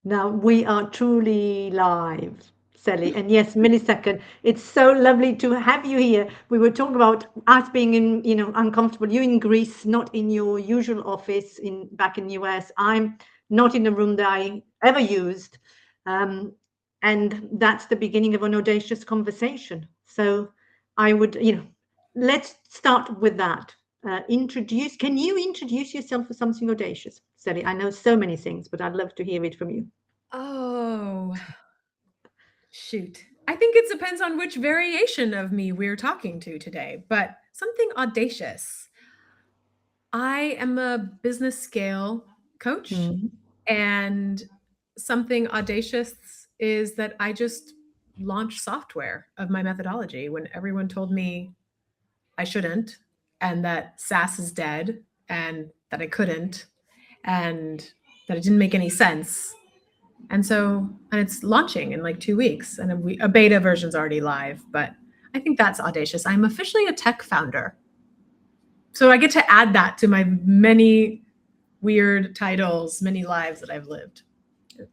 Now we are truly live, Celi. And yes, millisecond. It's so lovely to have you here. We were talking about us being in, uncomfortable. You in Greece, not in your usual office in back in the US. I'm not in a room that I ever used. Um, and that's the beginning of an audacious conversation. So I would, let's start with that. Can you introduce yourself for something audacious, Celi? I know so many things, but I'd love to hear it from you. Oh, shoot. I think it depends on which variation of me we're talking to today, but something audacious. I am a business scale coach, Mm. and something audacious is that I just launched software of my methodology when everyone told me I shouldn't, and that SaaS is dead, and that I couldn't, and that it didn't make any sense. And it's launching in like 2 weeks, and a beta version's already live. But I think that's audacious. I'm officially a tech founder, so I get to add that to my many weird titles, many lives that I've lived.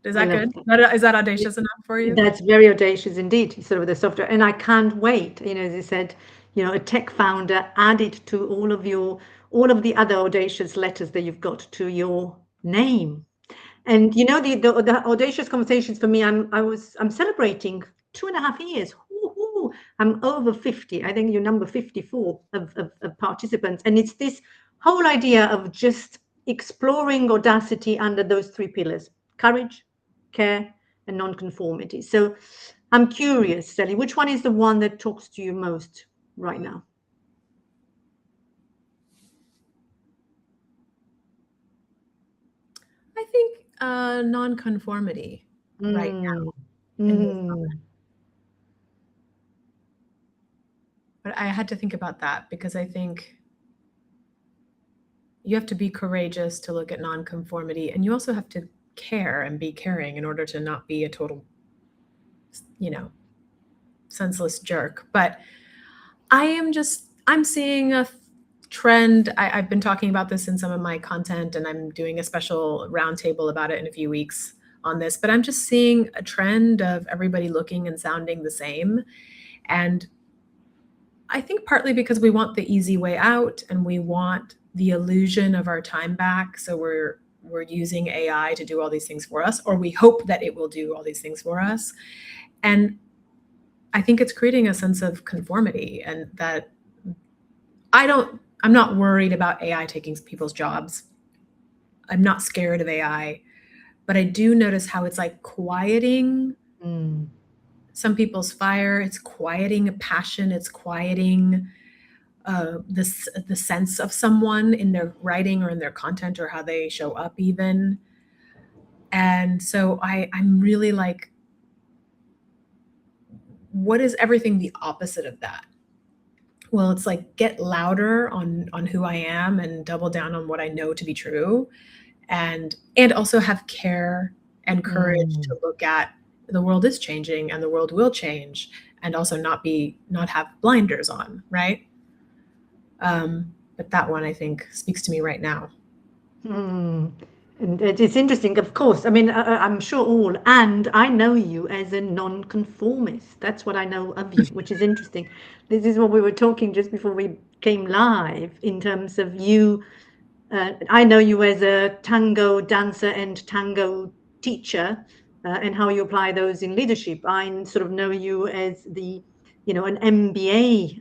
Is I that love good? that. Is that audacious enough for you? That's very audacious indeed, sort of the software. And I can't wait, as you said, a tech founder added to all of the other audacious letters that you've got to your name. And the audacious conversations for me, I'm celebrating 2.5 years. Woo-hoo. I'm over 50. I think you're number 54 of participants. And it's this whole idea of just exploring audacity under those three pillars: courage, care, and non-conformity. So I'm curious, Sally, which one is the one that talks to you most right now? I think nonconformity right Mm, now in this mm, moment. But I had to think about that because I think you have to be courageous to look at nonconformity, and you also have to care and be caring in order to not be a total, you know, senseless jerk. But I'm seeing a trend. I've been talking about this in some of my content, and I'm doing a special roundtable about it in a few weeks on this. But I'm just seeing a trend of everybody looking and sounding the same. And I think partly because we want the easy way out and we want the illusion of our time back. So we're using AI to do all these things for us, or we hope that it will do all these things for us. And I think it's creating a sense of conformity, and that I'm not worried about AI taking people's jobs. I'm not scared of AI, but I do notice how it's like quieting mm. some people's fire. It's quieting a passion. It's quieting the sense of someone in their writing or in their content or how they show up even. And so I'm really like, what is everything the opposite of that? Well, it's like get louder on who I am and double down on what I know to be true, and also have care and courage Mm. to look at the world is changing and the world will change, and also not have blinders on, right? But that one I think speaks to me right now. Hmm. And it's interesting, of course. I mean, I'm sure all, and I know you as a non-conformist. That's what I know of you, which is interesting. This is what we were talking just before we came live in terms of you. I know you as a tango dancer and tango teacher, and how you apply those in leadership. I sort of know you as an MBA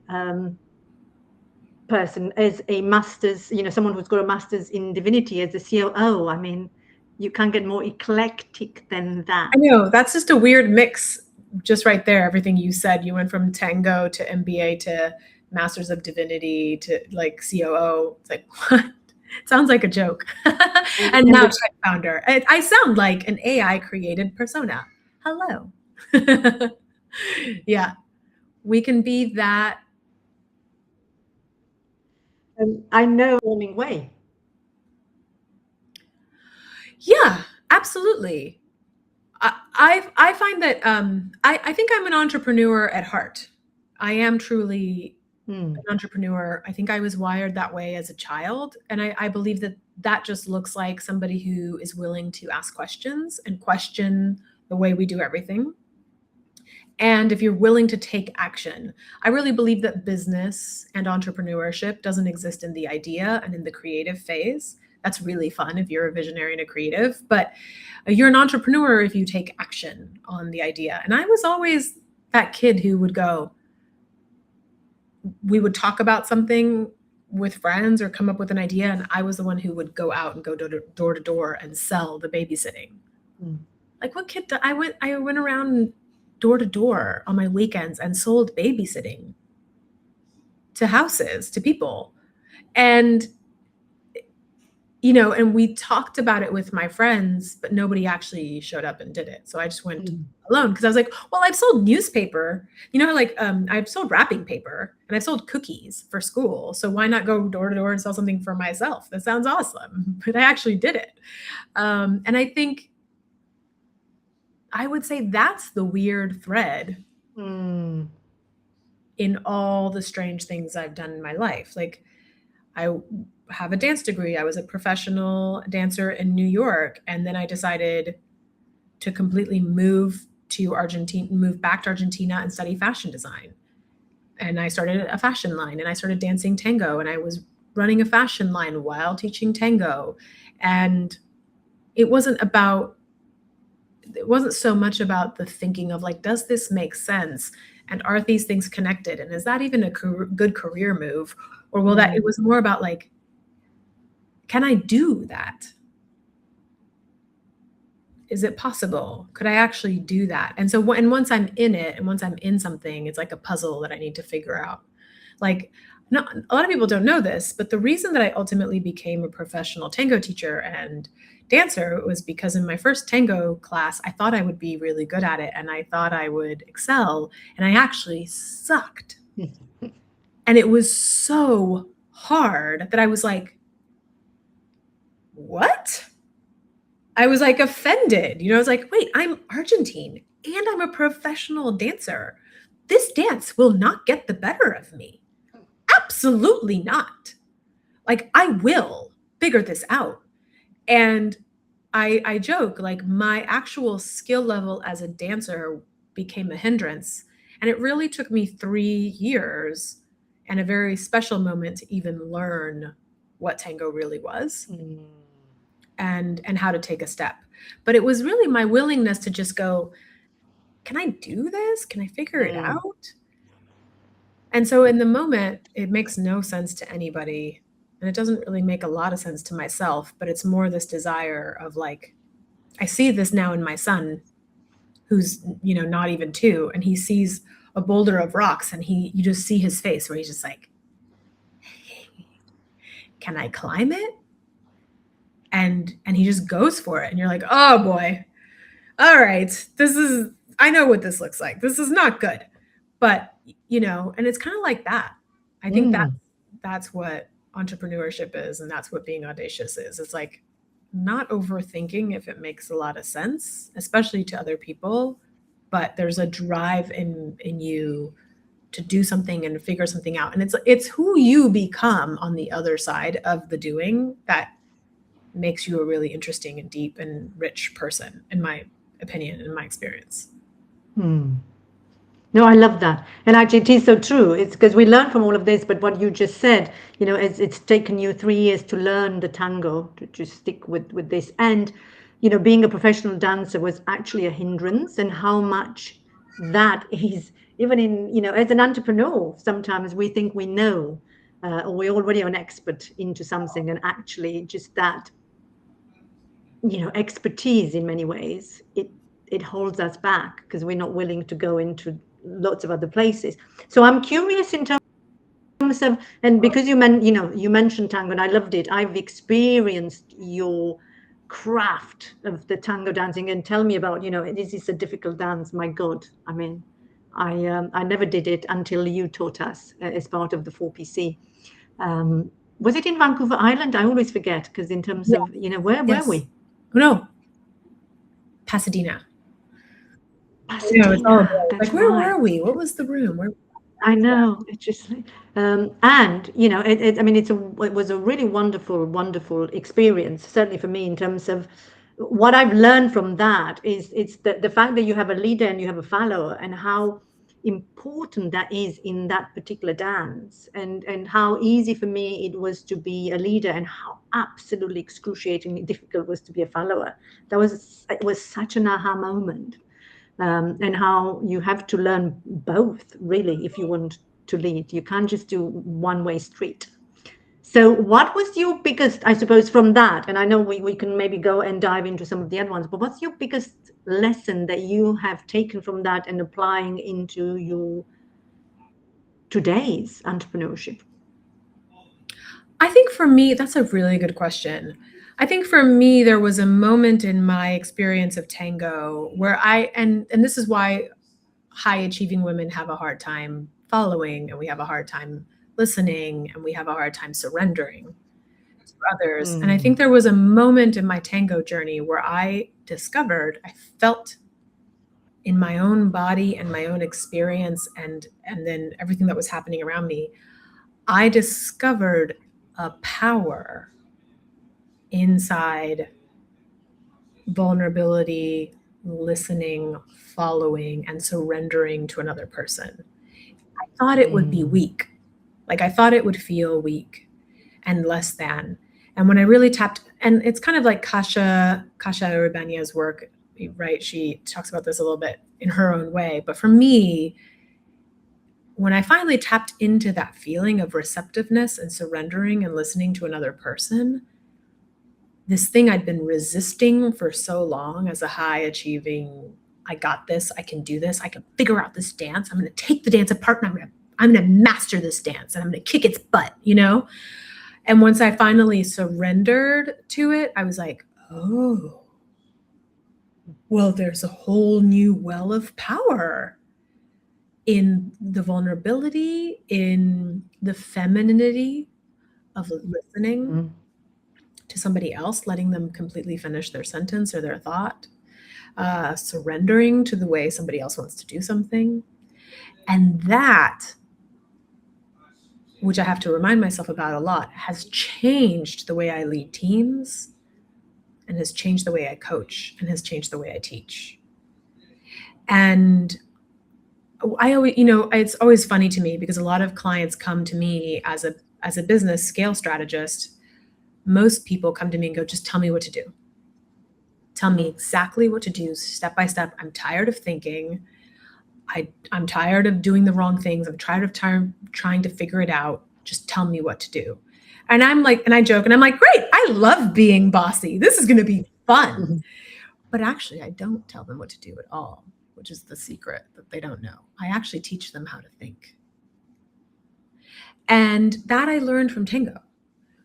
person, as a master's, someone who's got a master's in divinity as a COO. I mean, you can't get more eclectic than that. I know that's just a weird mix, just right there. Everything you said, you went from tango to MBA to Masters of Divinity to like COO. It's like what? It sounds like a joke. And And now which tech founder. I sound like an AI created persona. Hello. Yeah, we can be that. I know forming way. Yeah, absolutely. I find that I think I'm an entrepreneur at heart. I am truly an entrepreneur. I think I was wired that way as a child. And I believe that that just looks like somebody who is willing to ask questions and question the way we do everything. And if you're willing to take action, I really believe that business and entrepreneurship doesn't exist in the idea and in the creative phase. That's really fun if you're a visionary and a creative, but you're an entrepreneur if you take action on the idea. And I was always that kid who would go, we would talk about something with friends or come up with an idea, and I was the one who would go out and go door to door and sell the babysitting. Like, what kid? I went around door to door on my weekends and sold babysitting to houses, to people. And, you know, and we talked about it with my friends, but nobody actually showed up and did it. So I just went alone because I was like, well, I've sold newspaper, you know, like I've sold wrapping paper and I've sold cookies for school. So why not go door to door and sell something for myself? That sounds awesome. But I actually did it. And I think I would say that's the weird thread in all the strange things I've done in my life. Like, I have a dance degree. I was a professional dancer in New York. And then I decided to completely move back to Argentina and study fashion design. And I started a fashion line and I started dancing tango, and I was running a fashion line while teaching tango. And it wasn't so much about the thinking of like, does this make sense? And are these things connected? And is that even a good career move? Or will that, it was more about like, can I do that? Is it possible? Could I actually do that? And so, and once I'm in it, and once I'm in something, it's like a puzzle that I need to figure out. Like, no, a lot of people don't know this, but the reason that I ultimately became a professional tango teacher and dancer was because in my first tango class, I thought I would be really good at it and I thought I would excel, and I actually sucked. And it was so hard that I was like, what? I was like offended. You know, I was like, wait, I'm Argentine and I'm a professional dancer. This dance will not get the better of me. Absolutely not. Like, I will figure this out. And I joke, like, my actual skill level as a dancer became a hindrance. And it really took me 3 years and a very special moment to even learn what tango really was and how to take a step. But it was really my willingness to just go, can I do this? Can I figure it out? And so in the moment, it makes no sense to anybody. And it doesn't really make a lot of sense to myself, but it's more this desire of like, I see this now in my son, who's, you know, not even 2, and he sees a boulder of rocks and you just see his face where he's just like, hey, can I climb it? And he just goes for it. And you're like, oh boy, all right, I know what this looks like. This is not good. But, you know, and it's kind of like that. I think that's what entrepreneurship is. And that's what being audacious is. It's like not overthinking if it makes a lot of sense, especially to other people, but there's a drive in you to do something and figure something out. And it's who you become on the other side of the doing that makes you a really interesting and deep and rich person, in my opinion, in my experience. No, I love that. And actually, it is so true. It's because we learn from all of this, but what you just said, you know, it's taken you 3 years to learn the tango, to just stick with this. And, you know, being a professional dancer was actually a hindrance, and how much that is, even in, you know, as an entrepreneur, sometimes we think we know, or we already are an expert into something, and actually just that, you know, expertise in many ways, it holds us back because we're not willing to go into lots of other places. So I'm curious in terms of, and because you mentioned tango, and I loved it. I've experienced your craft of the tango dancing, and tell me about, you know, this is a difficult dance. My God, I mean, I never did it until you taught us as part of the 4PC. Was it in Vancouver Island? I always forget, because in terms of, you know, where were we? No, Pasadena. Pasadena. Like, where were we? What was the room? I know. It's just like, and you know, I mean, it was a really wonderful, wonderful experience, certainly for me in terms of what I've learned from that is it's the fact that you have a leader and you have a follower, and how important that is in that particular dance, and how easy for me it was to be a leader, and how absolutely excruciatingly difficult it was to be a follower. It was such an aha moment, and how you have to learn both really if you want to lead. You can't just do one way street. So what was your biggest, I suppose, from that, and I know we can maybe go and dive into some of the other ones, but what's your biggest lesson that you have taken from that and applying into your today's entrepreneurship? I think for me, that's a really good question. I think for me, there was a moment in my experience of tango where and this is why high achieving women have a hard time following, and we have a hard time listening, and we have a hard time surrendering to others. And I think there was a moment in my tango journey where I felt in my own body and my own experience, and then everything that was happening around me, I discovered a power inside vulnerability, listening, following, and surrendering to another person. I thought it would be weak. Like I thought it would feel weak and less than. And when I really tapped, and it's kind of like Kasha Urbania's work, right? She talks about this a little bit in her own way. But for me, when I finally tapped into that feeling of receptiveness and surrendering and listening to another person, this thing I'd been resisting for so long as a high achieving, I got this, I can do this, I can figure out this dance, I'm going to take the dance apart and I'm going to master this dance and I'm going to kick its butt, you know? And once I finally surrendered to it, I was like, oh, well, there's a whole new well of power in the vulnerability, in the femininity of listening to somebody else, letting them completely finish their sentence or their thought, surrendering to the way somebody else wants to do something. And that, which I have to remind myself about a lot, has changed the way I lead teams, and has changed the way I coach, and has changed the way I teach. And I always, it's always funny to me because a lot of clients come to me as a business scale strategist. Most people come to me and go, just tell me what to do. Tell me exactly what to do, step by step. I'm tired of thinking. I'm tired of doing the wrong things. I'm tired of trying to figure it out. Just tell me what to do. And I'm like, and I joke, and I'm like, great, I love being bossy. This is going to be fun. But actually, I don't tell them what to do at all, which is the secret that they don't know. I actually teach them how to think. And that I learned from tango,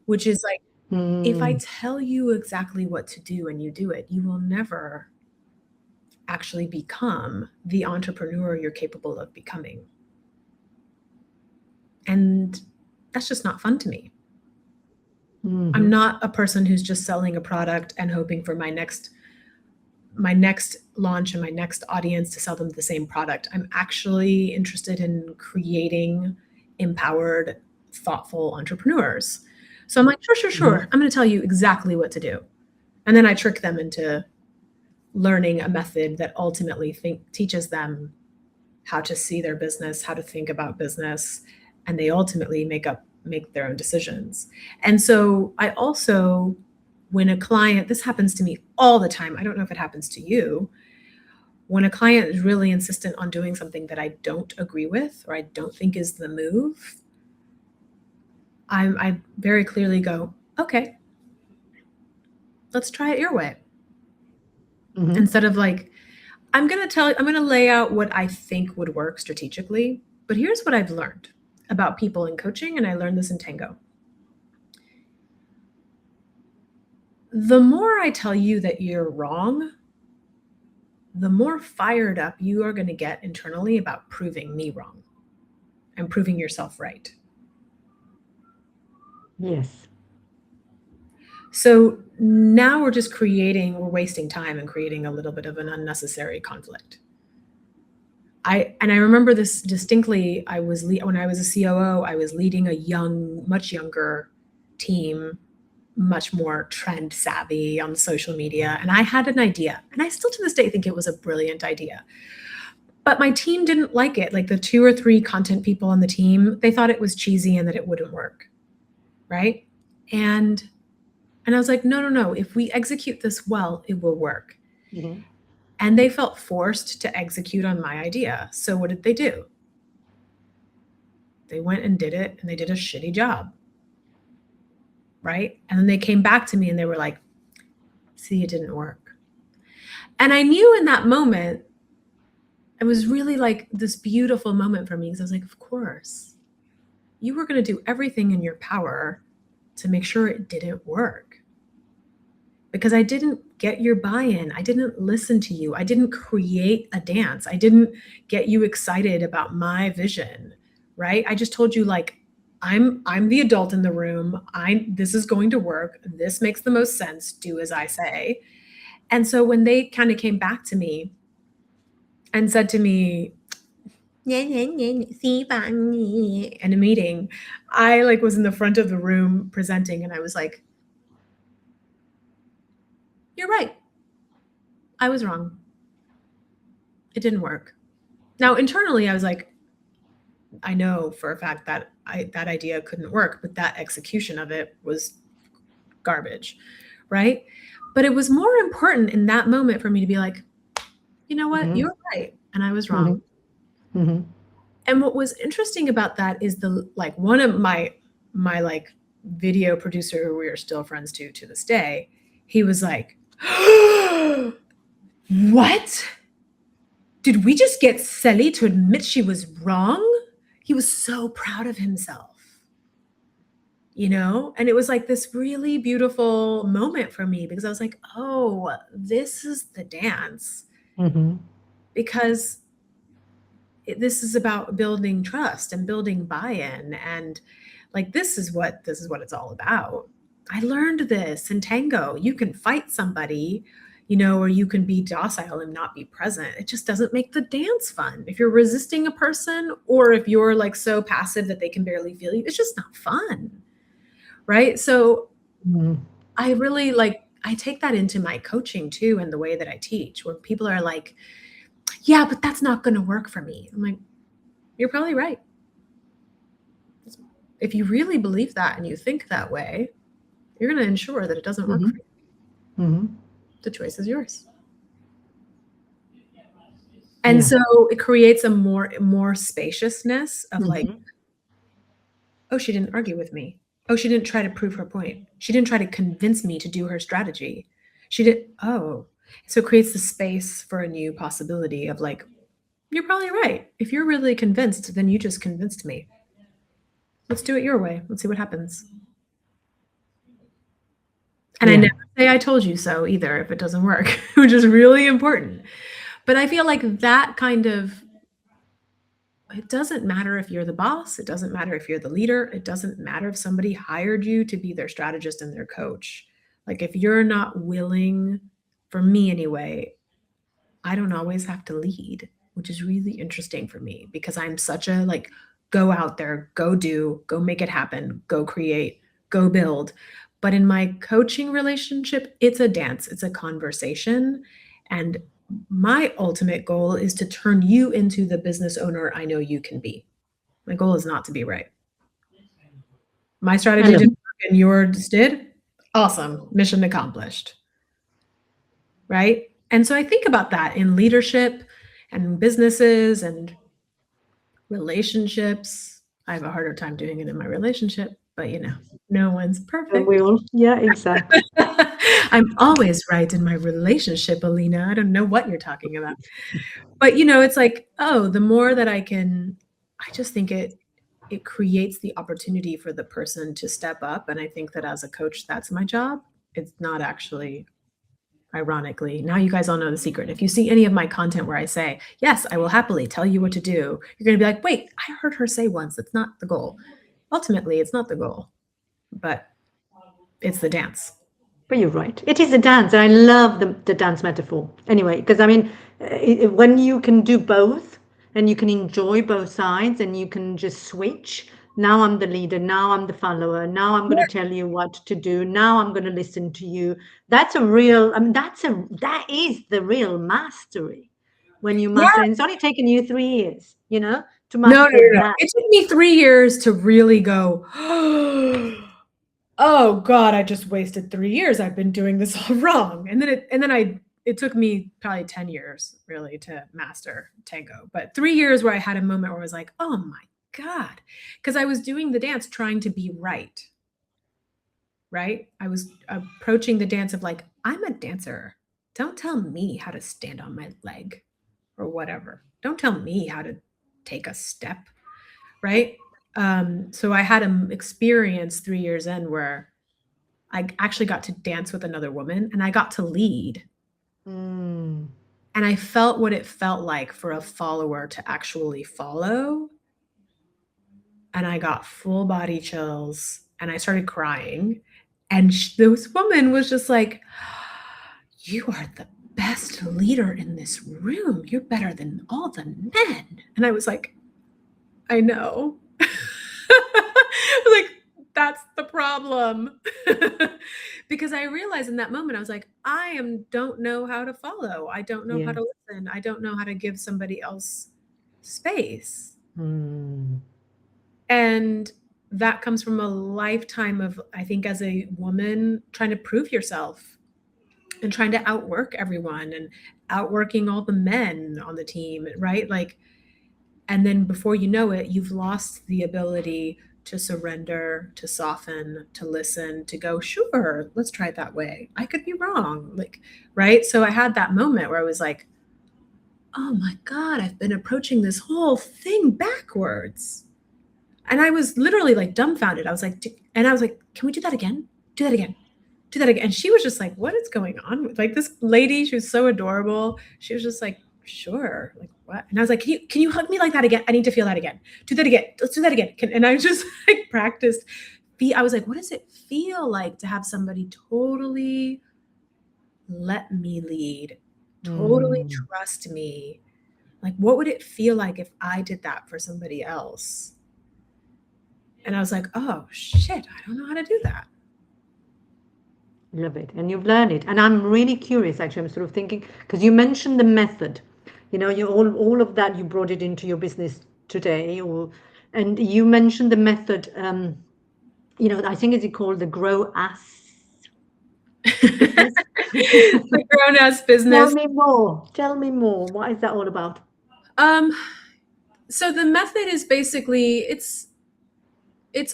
which is like, if I tell you exactly what to do and you do it, you will never actually become the entrepreneur you're capable of becoming. And that's just not fun to me. I'm not a person who's just selling a product and hoping for my next launch and my next audience to sell them the same product. I'm actually interested in creating empowered, thoughtful entrepreneurs. So I'm like, sure. I'm going to tell you exactly what to do. And then I trick them into learning a method that ultimately teaches them how to see their business, how to think about business, and they ultimately make their own decisions. And so I also, when a client, this happens to me all the time, I don't know if it happens to you, when a client is really insistent on doing something that I don't agree with or I don't think is the move, I very clearly go, okay, let's try it your way. Instead of like, I'm going to lay out what I think would work strategically, but here's what I've learned about people in coaching, and I learned this in tango. The more I tell you that you're wrong, the more fired up you are going to get internally about proving me wrong and proving yourself right. Yes. So now we're wasting time and creating a little bit of an unnecessary conflict. I remember this distinctly. When I was a COO, I was leading a young, much younger team, much more trend savvy on social media. And I had an idea, and I still to this day think it was a brilliant idea. But my team didn't like it. Like the 2 or 3 content people on the team, they thought it was cheesy and that it wouldn't work. Right? And I was like, no. If we execute this well, it will work. Mm-hmm. And they felt forced to execute on my idea. So what did they do? They went and did it, and they did a shitty job. Right? And then they came back to me and they were like, see, it didn't work. And I knew in that moment, it was really like this beautiful moment for me, because I was like, of course, you were going to do everything in your power to make sure it didn't work. Because I didn't get your buy-in. I didn't listen to you. I didn't create a dance. I didn't get you excited about my vision, right? I just told you, like, I'm the adult in the room. This is going to work. This makes the most sense. Do as I say. And so when they kind of came back to me and said to me, in a meeting, I like was in the front of the room presenting, and I was like, you're right. I was wrong. It didn't work. Now, internally, I was like, I know for a fact that that idea couldn't work, but that execution of it was garbage, right? But it was more important in that moment for me to be like, you know what? Mm-hmm. You're right, and I was wrong. Mm-hmm. And what was interesting about that is one of my like video producer, who we are still friends to this day, he was like, what? Did we just get Celi to admit she was wrong? He was so proud of himself, you know? And it was like this really beautiful moment for me, because I was like, oh, this is the dance. Mm-hmm. Because this is about building trust and building buy-in, and like this is what it's all about. I learned this in tango. You can fight somebody, you know, or you can be docile and not be present. It just doesn't make the dance fun. If you're resisting a person, or if you're like so passive that they can barely feel you, it's just not fun. Right? So I really I take that into my coaching too, and the way that I teach, where people are like, yeah, but that's not going to work for me. I'm like, you're probably right. If you really believe that and you think that way, you're going to ensure that it doesn't work for you. Mm-hmm. The choice is yours. And so it creates a more spaciousness of like, oh, she didn't argue with me. Oh, she didn't try to prove her point. She didn't try to convince me to do her strategy. She did. Oh, so it creates the space for a new possibility of like, you're probably right. If you're really convinced, then you just convinced me. Let's do it your way. Let's see what happens. And I never say I told you so either if it doesn't work, which is really important. But I feel like that kind of, it doesn't matter if you're the boss. It doesn't matter if you're the leader. It doesn't matter if somebody hired you to be their strategist and their coach. Like if you're not willing, for me anyway, I don't always have to lead, which is really interesting for me, because I'm such a like, go out there, go do, go make it happen, go create, go build. But in my coaching relationship, it's a dance, it's a conversation. And my ultimate goal is to turn you into the business owner I know you can be. My goal is not to be right. My strategy didn't work and yours did. Awesome. Mission accomplished. Right? And so I think about that in leadership and businesses and relationships. I have a harder time doing it in my relationship, but you know, no one's perfect. Yeah, exactly. I'm always right in my relationship, Alina. I don't know what you're talking about. But you know, it's like, oh, the more that I just think it creates the opportunity for the person to step up. And I think that as a coach, that's my job. It's not actually, ironically, now you guys all know the secret. If you see any of my content where I say, yes, I will happily tell you what to do, you're going to be like, wait, I heard her say once, it's not the goal. Ultimately, it's not the goal, but it's the dance. But you're right. It is a dance. And I love the dance metaphor anyway, because I mean, when you can do both, and you can enjoy both sides, and you can just switch. Now I'm the leader, now I'm the follower, now I'm going to tell you what to do, now I'm going to listen to you. That's a real, I mean, that is the real mastery. When you Yeah. master, and it's only taken you 3 years, to No, no, master no, no. that. It took me 3 years to really go, oh God, I just wasted 3 years. I've been doing this all wrong. And then it took me probably 10 years really to master tango. But 3 years where I had a moment where I was like, oh my God. Because I was doing the dance trying to be right. Right? I was approaching the dance of like, I'm a dancer. Don't tell me how to stand on my leg or whatever. Don't tell me how to take a step. Right? So I had an experience 3 years in where I actually got to dance with another woman and I got to lead. Mm. And I felt what it felt like for a follower to actually follow. And I got full body chills and I started crying. And this woman was just like, you are the best leader in this room. You're better than all the men. And I was like, I know. I was like, that's the problem. Because I realized in that moment, I was like, don't know how to follow. I don't know how to listen. I don't know how to give somebody else space. Mm. And that comes from a lifetime of, I think, as a woman, trying to prove yourself and trying to outwork everyone and outworking all the men on the team, right? Like, and then before you know it, you've lost the ability to surrender, to soften, to listen, to go, sure, let's try it that way. I could be wrong. Like, right? So I had that moment where I was like, oh my God, I've been approaching this whole thing backwards. And I was literally like dumbfounded. I was like, can we do that again? Do that again. Do that again. And she was just like, what is going on? Like this lady, she was so adorable. She was just like, sure. Like what? And I was like, can you hug me like that again? I need to feel that again. Do that again. Let's do that again. And I just like practiced. I was like, what does it feel like to have somebody totally let me lead, totally trust me? Like, what would it feel like if I did that for somebody else? And I was like, oh shit, I don't know how to do that. Love it. And you've learned it. And I'm really curious, actually. I'm sort of thinking, because you mentioned the method, you all of that, you brought it into your business today, and you mentioned the method, I think it's called the Grow Ass business. The grown ass business. Tell me more. What is that all about? So the method is basically, it's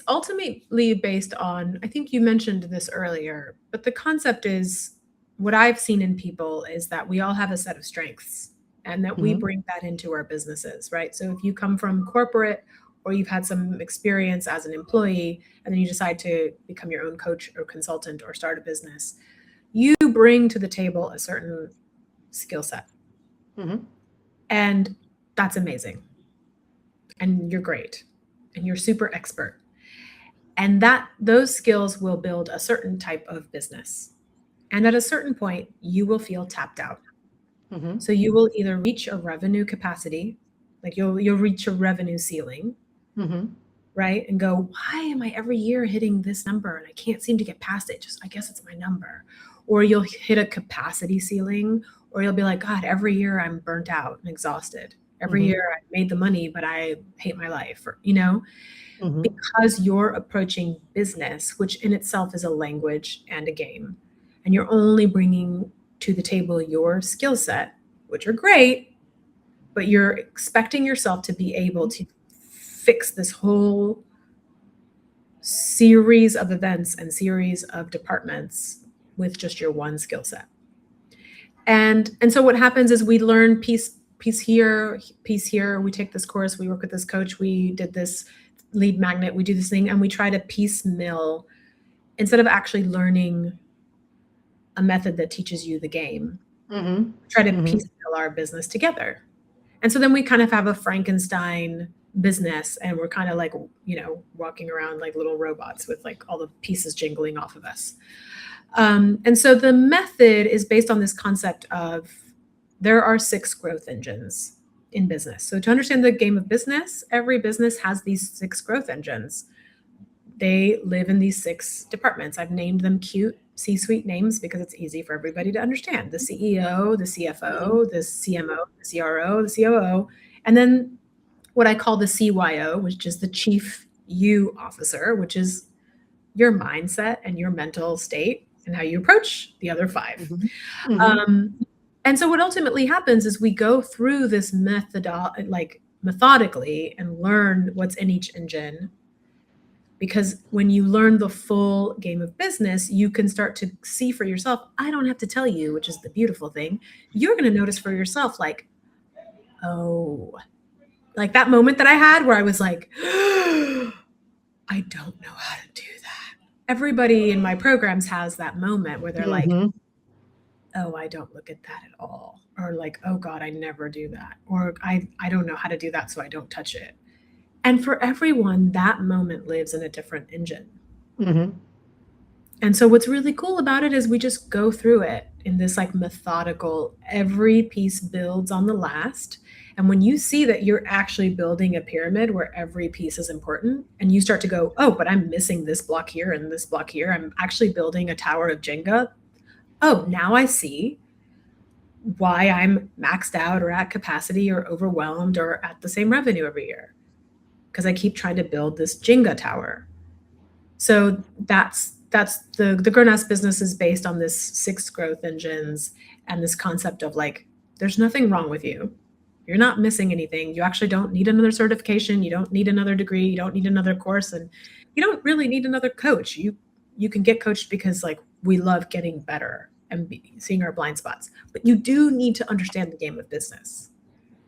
ultimately based on, I think you mentioned this earlier, but the concept is, what I've seen in people is that we all have a set of strengths and that we bring that into our businesses, right? So if you come from corporate or you've had some experience as an employee and then you decide to become your own coach or consultant or start a business, you bring to the table a certain skill set. And that's amazing. And you're great. And you're super expert. And those skills will build a certain type of business. And at a certain point, you will feel tapped out. So you will either reach a revenue capacity, like you'll reach a revenue ceiling, right? And go, why am I every year hitting this number and I can't seem to get past it? I guess it's my number. Or you'll hit a capacity ceiling, or you'll be like, God, every year I'm burnt out and exhausted. Every year I made the money, but I hate my life, or, because you're approaching business, which in itself is a language and a game, and you're only bringing to the table your skill set, which are great, but you're expecting yourself to be able to fix this whole series of events and series of departments with just your one skill set. And so what happens is we learn piece here. We take this course, we work with this coach, we did this lead magnet, we do this thing, and we try to piecemeal, instead of actually learning a method that teaches you the game, try to piecemeal our business together. And so then we kind of have a Frankenstein business, and we're kind of like, walking around like little robots with like all the pieces jingling off of us. And so the method is based on this concept of, there are 6 growth engines. in business. So to understand the game of business, every business has these 6 growth engines. They live in these 6 departments. I've named them cute C-suite names because it's easy for everybody to understand. The CEO, the CFO, the CMO, the CRO, the COO, and then what I call the CYO, which is the Chief You Officer, which is your mindset and your mental state and how you approach the other 5. And so what ultimately happens is we go through this methodically and learn what's in each engine. Because when you learn the full game of business, you can start to see for yourself. I don't have to tell you, which is the beautiful thing. You're going to notice for yourself, like, oh, like that moment that I had where I was like, I don't know how to do that. Everybody in my programs has that moment where they're like, oh, I don't look at that at all. Or like, oh God, I never do that. Or I don't know how to do that, so I don't touch it. And for everyone, that moment lives in a different engine. And so what's really cool about it is we just go through it in this like methodical, every piece builds on the last. And when you see that you're actually building a pyramid where every piece is important and you start to go, oh, but I'm missing this block here and this block here. I'm actually building a tower of Jenga. Oh, now I see why I'm maxed out or at capacity or overwhelmed or at the same revenue every year. Because I keep trying to build this Jenga tower. So that's the Grown-Ass business is based on this 6 growth engines and this concept of like, there's nothing wrong with you. You're not missing anything. You actually don't need another certification. You don't need another degree. You don't need another course. And you don't really need another coach. You can get coached because like we love getting better and seeing our blind spots. But you do need to understand the game of business.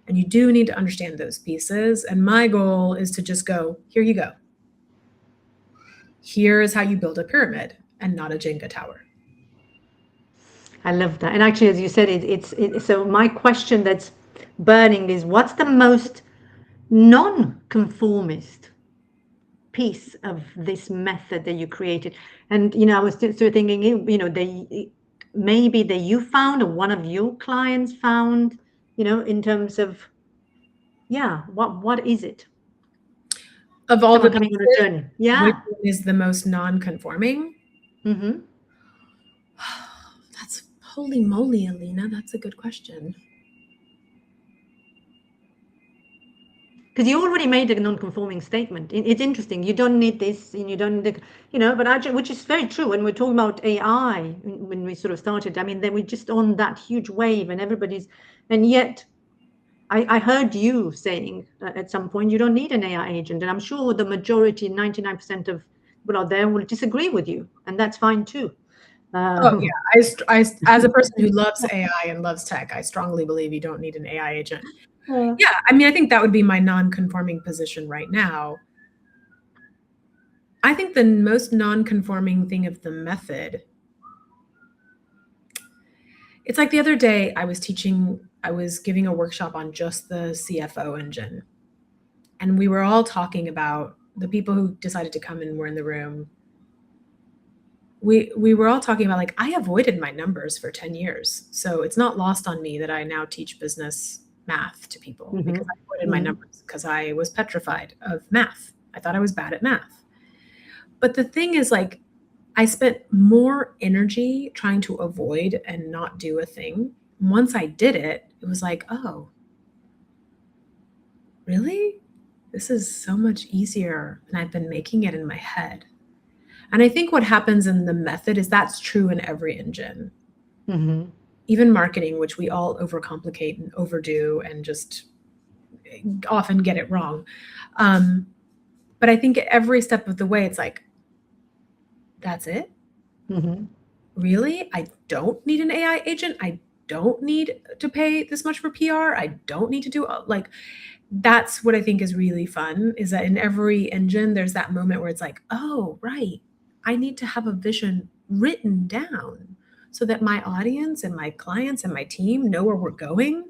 And you do need to understand those pieces. And my goal is to just go, here you go. Here is how you build a pyramid and not a Jenga tower. I love that. And actually, as you said, so my question that's burning is, what's the most non-conformist piece of this method that you created? And, I was sort of thinking, maybe that you found or one of your clients found, in terms of, what is it? Of all the coming on a journey. Yeah. Which one is the most non-conforming? That's holy moly, Alina. That's a good question. Because you already made a non-conforming statement. It's interesting. You don't need this, and you don't need, but actually, which is very true. When we're talking about AI, when we sort of started, I mean, then we're just on that huge wave, and and yet, I heard you saying at some point you don't need an AI agent, and I'm sure the majority, 99% of people out there, will disagree with you, and that's fine too. Oh yeah, I as a person who loves AI and loves tech, I strongly believe you don't need an AI agent. Yeah, I mean, I think that would be my non-conforming position right now. I think the most non-conforming thing of the method, it's like the other day I was giving a workshop on just the CFO engine. And we were all talking about the people who decided to come and were in the room. We were all talking about like, I avoided my numbers for 10 years. So it's not lost on me that I now teach business math to people because I avoided my numbers because I was petrified of math. I thought I was bad at math. But the thing is, like, I spent more energy trying to avoid and not do a thing. Once I did it, it was like, oh, really? This is so much easier than I've been making it in my head. And I think what happens in the method is that's true in every engine. Even marketing, which we all overcomplicate and overdo and just often get it wrong. But I think every step of the way, it's like, that's it? Really? I don't need an AI agent. I don't need to pay this much for PR. I don't need to do like, that's what I think is really fun, is that in every engine, there's that moment where it's like, oh, right. I need to have a vision written down so that my audience and my clients and my team know where we're going.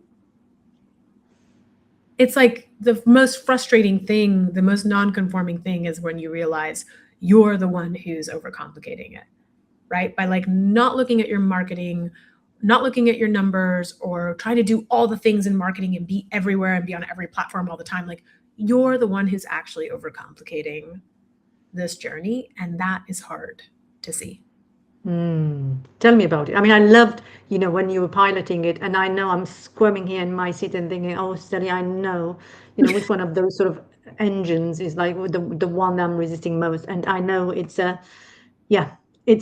It's like the most frustrating thing, the most non-conforming thing is when you realize you're the one who's overcomplicating it, right? By like not looking at your marketing, not looking at your numbers or trying to do all the things in marketing and be everywhere and be on every platform all the time. Like, you're the one who's actually overcomplicating this journey, and that is hard to see. Tell me about it. I mean, I loved, when you were piloting it, and I know I'm squirming here in my seat and thinking, oh, Celi, I know, which one of those sort of engines is like the one I'm resisting most. And I know it's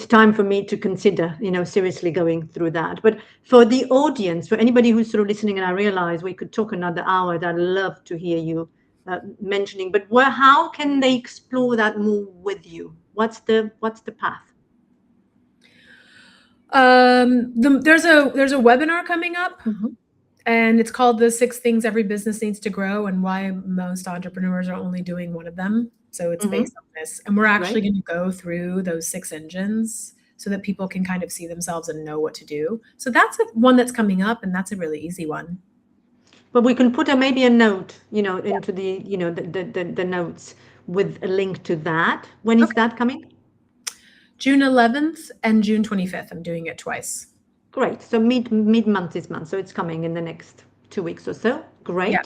time for me to consider, seriously going through that. But for the audience, for anybody who's sort of listening, and I realize we could talk another hour, I'd love to hear you mentioning, but how can they explore that more with you? What's the path? There's a webinar coming up, and it's called The 6 Things Every Business Needs to Grow and Why Most Entrepreneurs Are Only Doing One of Them. So it's based on this. And we're actually going to go through those 6 engines so that people can kind of see themselves and know what to do. So that's one that's coming up, and that's a really easy one. But we can put maybe a note, into the notes with a link to that. When is that coming? June 11th and June 25th. I'm doing it twice. Great. So mid-month this month. So it's coming in the next 2 weeks or so. Great. Yeah.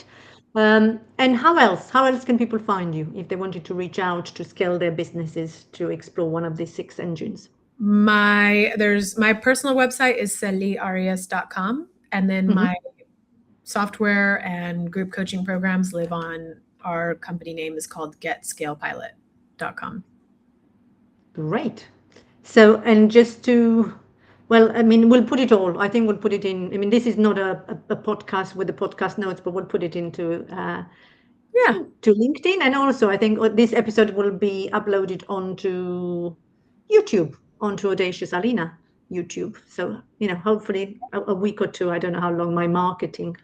And how else can people find you if they wanted to reach out to scale their businesses to explore one of these 6 engines? My personal website is celiarias.com, and then my software and group coaching programs live on our company name is called getscalepilot.com. Great. So, and just to, well, I mean, we'll put it all. I think we'll put it in. I mean, this is not a podcast with the podcast notes, but we'll put it into to LinkedIn, and also I think this episode will be uploaded onto YouTube, onto Audacious Alina YouTube. So hopefully a week or two. I don't know how long my marketing.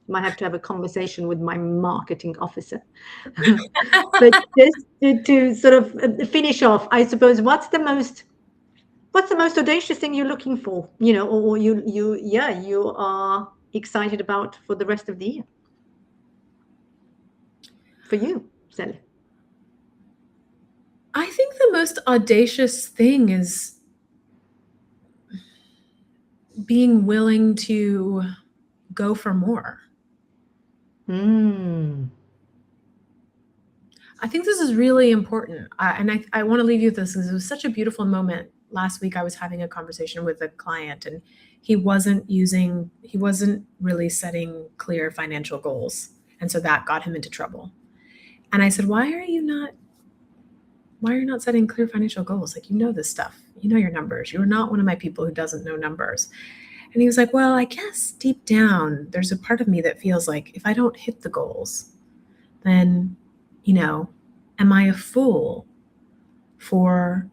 Might have to have a conversation with my marketing officer. But just to sort of finish off, I suppose, what's the most audacious thing you're looking for, or you are excited about for the rest of the year? For you, Celi? I think the most audacious thing is being willing to go for more. I think this is really important. And I want to leave you with this because it was such a beautiful moment. Last week, I was having a conversation with a client, and he wasn't really setting clear financial goals. And so that got him into trouble. And I said, why are you not setting clear financial goals? Like, this stuff, your numbers. You're not one of my people who doesn't know numbers. And he was like, well, I guess deep down, there's a part of me that feels like if I don't hit the goals, then, am I a fool for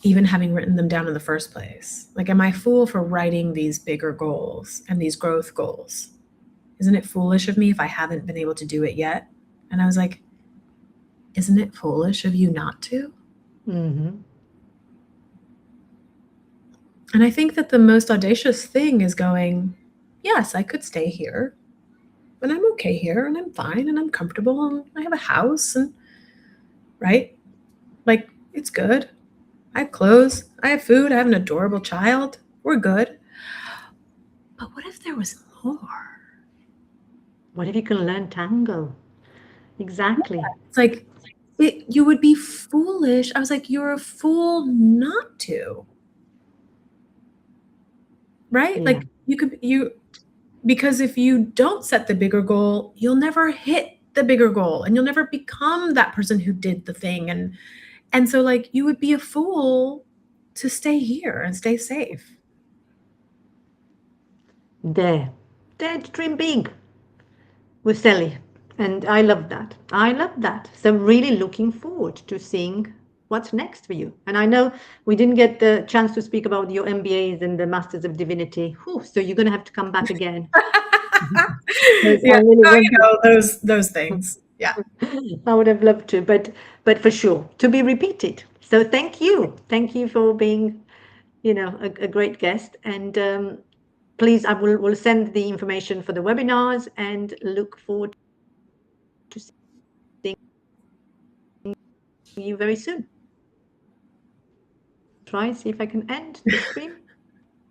even having written them down in the first place? Like, am I a fool for writing these bigger goals and these growth goals? Isn't it foolish of me if I haven't been able to do it yet? And I was like, isn't it foolish of you not to? And I think that the most audacious thing is going, yes, I could stay here, and I'm okay here, and I'm fine, and I'm comfortable, and I have a house, and right? Like, it's good. I have clothes, I have food, I have an adorable child. We're good. But what if there was more? What if you can learn tango? Exactly. Yeah, it's like, you would be foolish. I was like, you're a fool not to. Right? Yeah. Like, because if you don't set the bigger goal, you'll never hit the bigger goal, and you'll never become that person who did the thing. And so, like, you would be a fool to stay here and stay safe. Dare to dream big with Celi. And I love that. So really looking forward to seeing what's next for you. And I know we didn't get the chance to speak about your MBAs and the Masters of Divinity. So you're going to have to come back again. Those things. Yeah. I would have loved to, but for sure, to be repeated. So thank you for being, a great guest. And please, I will send the information for the webinars and look forward to seeing you very soon. See if I can end the stream.